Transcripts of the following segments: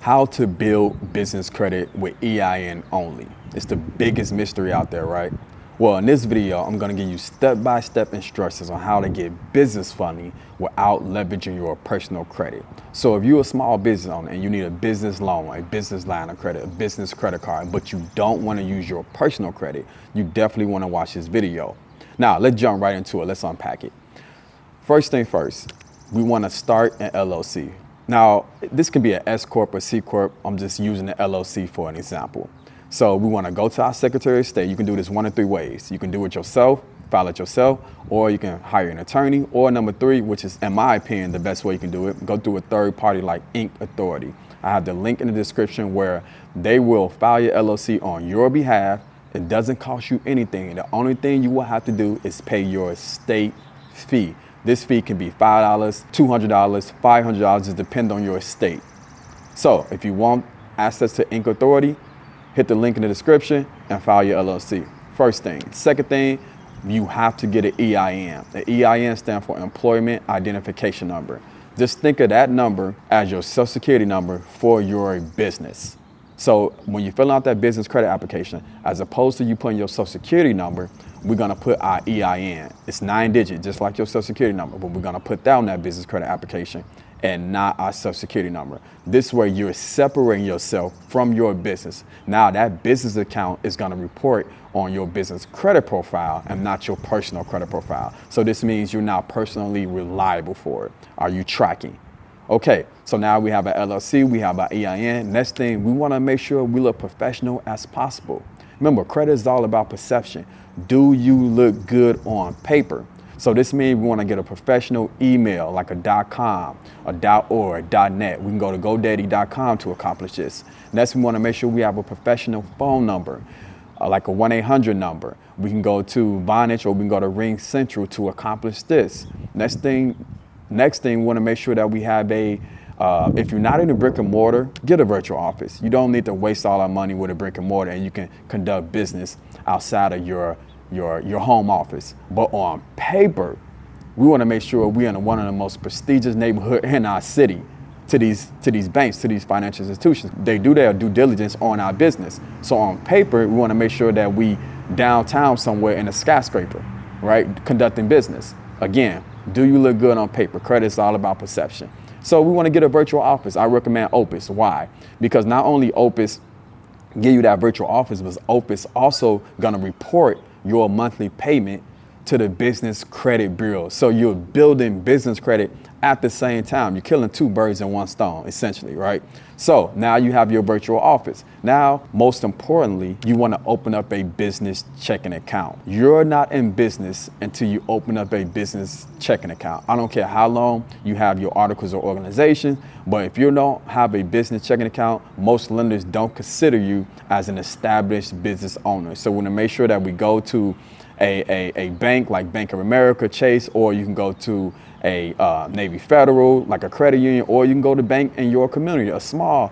How to build business credit with EIN only. It's the biggest mystery out there, right? Well, in this video, I'm gonna give you step-by-step instructions on how to get business funding without leveraging your personal credit. So if you're a small business owner and you need a business loan, a business line of credit, a business credit card, but you don't wanna use your personal credit, you definitely wanna watch this video. Now, let's jump right into it. Let's unpack it. First thing first, we wanna start an LLC. Now, this can be an S Corp or C Corp. I'm just using the LLC for an example. So we want to go to our Secretary of State. You can do this one of three ways. You can do it yourself, file it yourself, or you can hire an attorney, or number three, which is, in my opinion, the best way you can do it, go through a third party like Inc. Authority. I have the link in the description where they will file your LLC on your behalf. It doesn't cost you anything. The only thing you will have to do is pay your state fee. This fee can be $5, $200, $500, it depends on your state. So if you want access to Inc. Authority, hit the link in the description and file your LLC. First thing. Second thing, you have to get an EIN. The EIN stands for Employment Identification Number. Just think of that number as your Social Security number for your business. So when you fill out that business credit application, as opposed to you putting your Social Security number, we're gonna put our EIN. It's 9-digit, just like your Social Security number, but we're gonna put that on that business credit application and not our Social Security number. This way you're separating yourself from your business. Now that business account is gonna report on your business credit profile and not your personal credit profile. So this means you're not personally reliable for it. Are you tracking? Okay, so now we have an LLC, we have our EIN. Next thing, we wanna make sure we look professional as possible. Remember, credit is all about perception. Do you look good on paper? So this means we wanna get a professional email like a .com, a .org, .net. We can go to GoDaddy.com to accomplish this. Next, we wanna make sure we have a professional phone number, like a 1-800 number. We can go to Vonage or we can go to Ring Central to accomplish this. Next thing, we wanna make sure that we have if you're not in a brick and mortar, get a virtual office. You don't need to waste all our money with a brick and mortar, and you can conduct business outside of your home office. But on paper, we want to make sure we're in one of the most prestigious neighborhoods in our city to these banks, to these financial institutions. They do their due diligence on our business. So on paper, we want to make sure that we downtown somewhere in a skyscraper, right? Conducting business. Again, do you look good on paper? Credit is all about perception. So we want to get a virtual office. I recommend Opus. Why? Because not only Opus give you that virtual office, but Opus also gonna report your monthly payment to the Business Credit Bureau. So you're building business credit at the same time. You're killing two birds in one stone, essentially, right? So now you have your virtual office. Now, most importantly, you want to open up a business checking account. You're not in business until you open up a business checking account. I don't care how long you have your articles of organization, but if you don't have a business checking account, most lenders don't consider you as an established business owner. So we want to make sure that we go to a bank like Bank of America, Chase, or you can go to a Navy Federal, like a credit union, or you can go to bank in your community, a small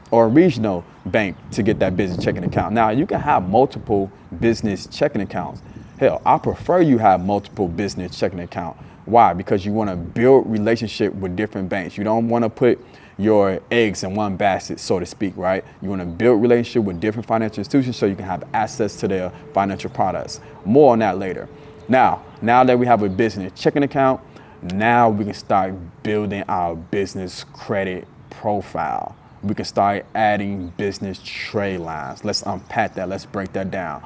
or a regional bank to get that business checking account. Now, you can have multiple business checking accounts. Hell, I prefer you have multiple business checking accounts. Why? Because you want to build relationship with different banks. You don't want to put your eggs in one basket, so to speak, right? You want to build relationship with different financial institutions so you can have access to their financial products. More on that later. Now that we have a business checking account, now we can start building our business credit profile. We can start adding business trade lines. Let's unpack that. Let's break that down.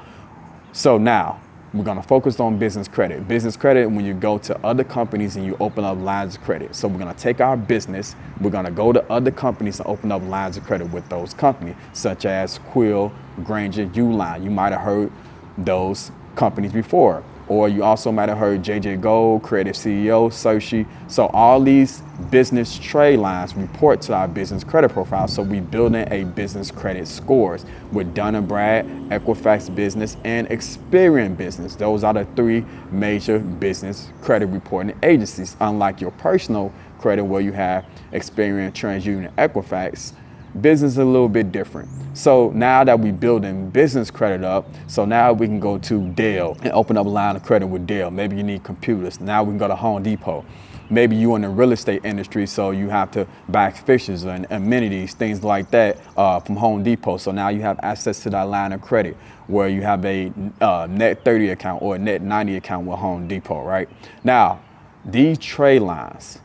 So now we're going to focus on business credit. Business credit, when you go to other companies and you open up lines of credit. So we're going to take our business, we're going to go to other companies and open up lines of credit with those companies, such as Quill, Granger, Uline. You might have heard those companies before. Or you also might have heard JJ Gold, Creative CEO, Sochi. So all these business trade lines report to our business credit profile. So we building a business credit scores with Dun & Brad, Equifax Business, and Experian Business. Those are the three major business credit reporting agencies. Unlike your personal credit where you have Experian, TransUnion, Equifax, business is a little bit different. So now that we're building business credit up, so now we can go to Dell and open up a line of credit with Dell. Maybe you need computers. Now we can go to Home Depot. Maybe you in the real estate industry, so you have to buy fixtures and amenities, things like that from Home Depot. So now you have access to that line of credit where you have a net 30 account or a net 90 account with Home Depot, right? Now, these trade lines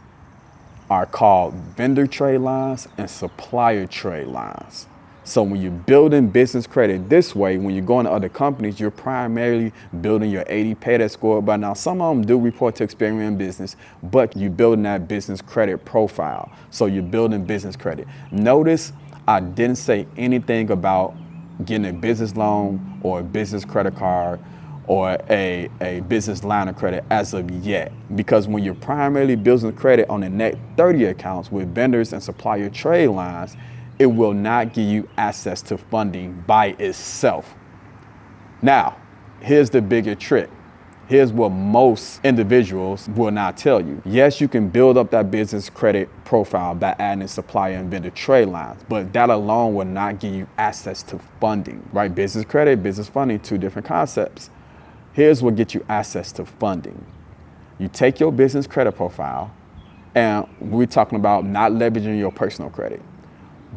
are called vendor trade lines and supplier trade lines. So when you're building business credit this way, when you're going to other companies, you're primarily building your 80 payday score. But now some of them do report to Experian Business, but you're building that business credit profile. So you're building business credit. Notice I didn't say anything about getting a business loan or a business credit card or a business line of credit as of yet. Because when you're primarily building credit on the net 30 accounts with vendors and supplier trade lines, it will not give you access to funding by itself. Now, here's the bigger trick. Here's what most individuals will not tell you. Yes, you can build up that business credit profile by adding supplier and vendor trade lines, but that alone will not give you access to funding, right? Business credit, business funding, two different concepts. Here's what gets you access to funding. You take your business credit profile, and we're talking about not leveraging your personal credit,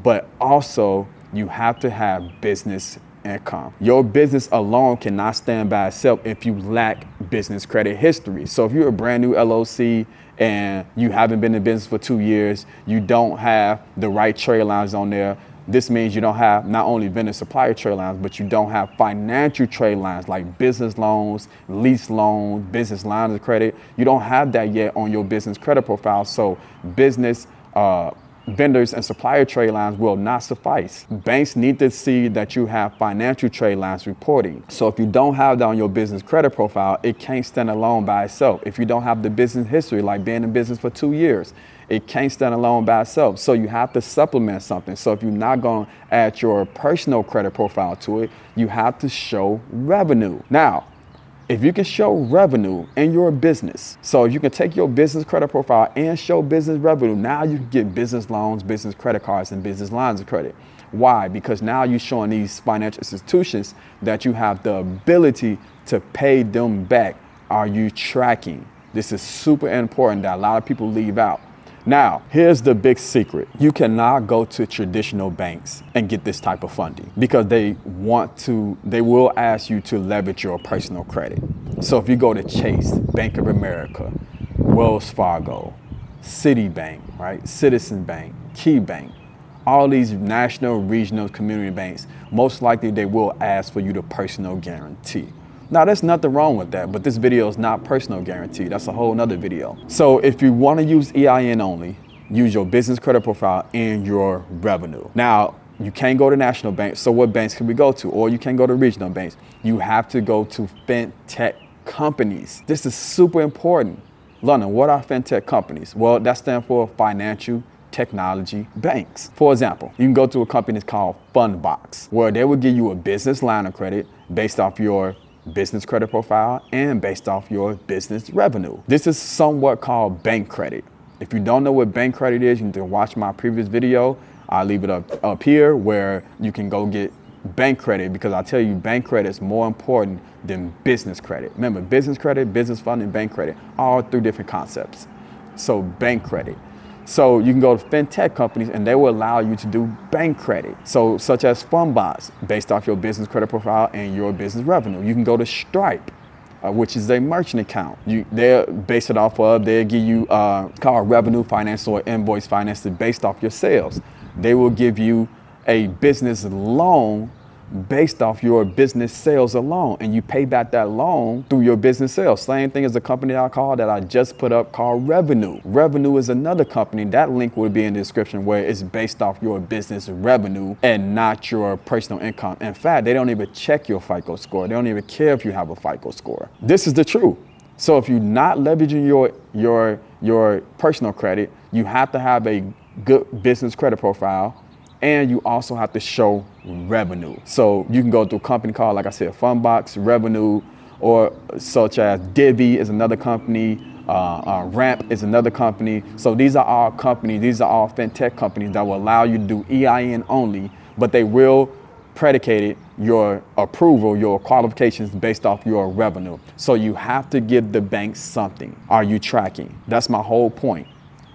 but also you have to have business income. Your business alone cannot stand by itself if you lack business credit history. So if you're a brand new LLC and you haven't been in business for 2 years, you don't have the right trade lines on there. This means you don't have not only vendor supplier trade lines, but you don't have financial trade lines like business loans, lease loans, business lines of credit. You don't have that yet on your business credit profile. So business vendors and supplier trade lines will not suffice. Banks need to see that you have financial trade lines reporting. So if you don't have that on your business credit profile, it can't stand alone by itself. If you don't have the business history, like being in business for 2 years, it can't stand alone by itself. So you have to supplement something. So if you're not going to add your personal credit profile to it, you have to show revenue. Now, if you can show revenue in your business, so you can take your business credit profile and show business revenue, now you can get business loans, business credit cards, and business lines of credit. Why? Because now you're showing these financial institutions that you have the ability to pay them back. Are you tracking? This is super important that a lot of people leave out. Now, here's the big secret. You cannot go to traditional banks and get this type of funding because they will ask you to leverage your personal credit. So if you go to Chase, Bank of America, Wells Fargo, Citibank, right? Citizen Bank, Key Bank, all these national, regional, community banks, most likely they will ask for you to personal guarantee. Now, there's nothing wrong with that, but this video is not personal guarantee. That's a whole nother video. So if you want to use EIN only, use your business credit profile and your revenue. Now, you can't go to national banks. So what banks can we go to? Or you can go to regional banks. You have to go to fintech companies. This is super important. London, what are fintech companies? Well, that stands for financial technology banks. For example, you can go to a company called Fundbox, where they will give you a business line of credit based off your business credit profile and based off your business revenue. This is somewhat called bank credit. If you don't know what bank credit is, you need to watch my previous video. I'll leave it up here where you can go get bank credit, because I tell you bank credit is more important than business credit. Remember, business credit, business funding, bank credit, all 3 different concepts. So bank credit. So you can go to fintech companies and they will allow you to do bank credit. So such as Fundbox, based off your business credit profile and your business revenue. You can go to Stripe, which is a merchant account. They'll base it off of, they'll give you called revenue finance or invoice finance based off your sales. They will give you a business loan based off your business sales alone, and you pay back that loan through your business sales. Same thing as the company that I just put up called Revenue. Revenue is another company. That link will be in the description, where it's based off your business revenue and not your personal income. In fact, they don't even check your FICO score. They don't even care if you have a FICO score. This is the truth. So if you're not leveraging your personal credit, you have to have a good business credit profile, and you also have to show revenue. So you can go to a company called, like I said, Fundbox, Revenue, or such as Divvy is another company, Ramp is another company. So these are all companies, these are all fintech companies that will allow you to do EIN only, but they will predicate it your approval, your qualifications based off your revenue. So you have to give the bank something. Are you tracking? That's my whole point.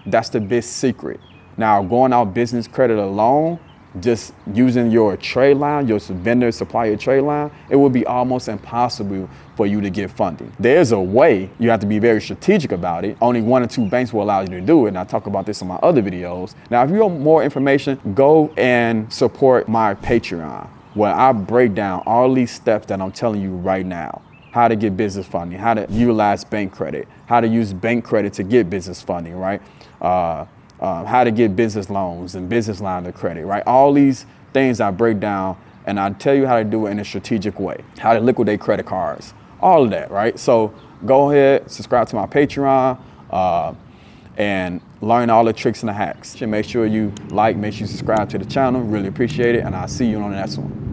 That's the big secret. Now, going out business credit alone, just using your trade line, your vendor supplier trade line, it would be almost impossible for you to get funding. There's a way. You have to be very strategic about it. Only 1 or 2 banks will allow you to do it. And I talk about this in my other videos. Now, if you want more information, go and support my Patreon, where I break down all these steps that I'm telling you right now. How to get business funding, how to utilize bank credit, how to use bank credit to get business funding, right? How to get business loans and business line of credit, right? All these things I break down, and I tell you how to do it in a strategic way, how to liquidate credit cards, all of that, right? So go ahead, subscribe to my Patreon, and learn all the tricks and the hacks. Make sure you like, make sure you subscribe to the channel. Really appreciate it, and I'll see you on the next one.